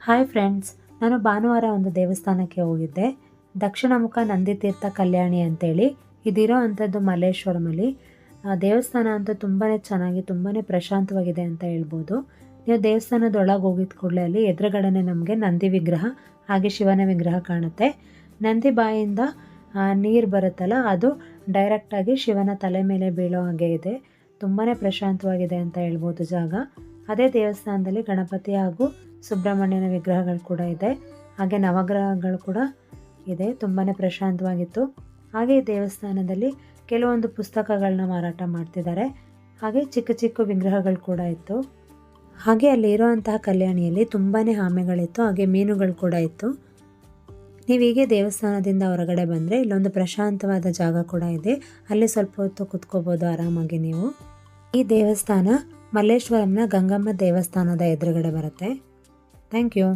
Hi friends, ನಾನು ಭಾನುವಾರ ಒಂದು ದೇವಸ್ಥಾನಕ್ಕೆ ಹೋಗಿದ್ದೆ. ದಕ್ಷಿಣಮುಖ ನಂದಿತೀರ್ಥ ಕಲ್ಯಾಣಿ ಅಂತೇಳಿ ಇದಿರೋ ಅಂಥದ್ದು ಮಲ್ಲೇಶ್ವರಮಲ್ಲಿ. ದೇವಸ್ಥಾನ ಅಂತೂ ತುಂಬಾ ಚೆನ್ನಾಗಿ ತುಂಬಾ ಪ್ರಶಾಂತವಾಗಿದೆ ಅಂತ ಹೇಳ್ಬೋದು. ನೀವು ದೇವಸ್ಥಾನದೊಳಗೆ ಹೋಗಿದ ಕೂಡಲೇ ಅಲ್ಲಿ ಎದುರುಗಡೆನೆ ನಮಗೆ ನಂದಿ ವಿಗ್ರಹ ಹಾಗೆ ಶಿವನ ವಿಗ್ರಹ ಕಾಣುತ್ತೆ. ನಂದಿ ಬಾಯಿಂದ ನೀರು ಬರುತ್ತಲ್ಲ, ಅದು ಡೈರೆಕ್ಟಾಗಿ ಶಿವನ ತಲೆ ಮೇಲೆ ಬೀಳೋ ಹಾಗೆ ಇದೆ. ತುಂಬಾ ಪ್ರಶಾಂತವಾಗಿದೆ ಅಂತ ಹೇಳ್ಬೋದು ಜಾಗ. ಅದೇ ದೇವಸ್ಥಾನದಲ್ಲಿ ಗಣಪತಿ ಹಾಗೂ ಸುಬ್ರಹ್ಮಣ್ಯನ ವಿಗ್ರಹಗಳು ಕೂಡ ಇದೆ. ಹಾಗೆ ನವಗ್ರಹಗಳು ಕೂಡ ಇದೆ. ತುಂಬಾ ಪ್ರಶಾಂತವಾಗಿತ್ತು. ಹಾಗೆ ಈ ದೇವಸ್ಥಾನದಲ್ಲಿ ಕೆಲವೊಂದು ಪುಸ್ತಕಗಳನ್ನ ಮಾರಾಟ ಮಾಡ್ತಿದ್ದಾರೆ. ಹಾಗೆ ಚಿಕ್ಕ ಚಿಕ್ಕ ವಿಗ್ರಹಗಳು ಕೂಡ ಇತ್ತು. ಹಾಗೆ ಅಲ್ಲಿ ಇರುವಂತಹ ಕಲ್ಯಾಣಿಯಲ್ಲಿ ತುಂಬಾ ಆಮೆಗಳಿತ್ತು, ಹಾಗೆ ಮೀನುಗಳು ಕೂಡ ಇತ್ತು. ನೀವು ಹೀಗೆ ದೇವಸ್ಥಾನದಿಂದ ಹೊರಗಡೆ ಬಂದರೆ ಇಲ್ಲೊಂದು ಪ್ರಶಾಂತವಾದ ಜಾಗ ಕೂಡ ಇದೆ. ಅಲ್ಲಿ ಸ್ವಲ್ಪ ಹೊತ್ತು ಕುತ್ಕೋಬೋದು ಆರಾಮಾಗಿ ನೀವು. ಈ ದೇವಸ್ಥಾನ ಮಲ್ಲೇಶ್ವರಂನ ಗಂಗಮ್ಮ ದೇವಸ್ಥಾನದ ಎದುರುಗಡೆ ಬರುತ್ತೆ. Thank you.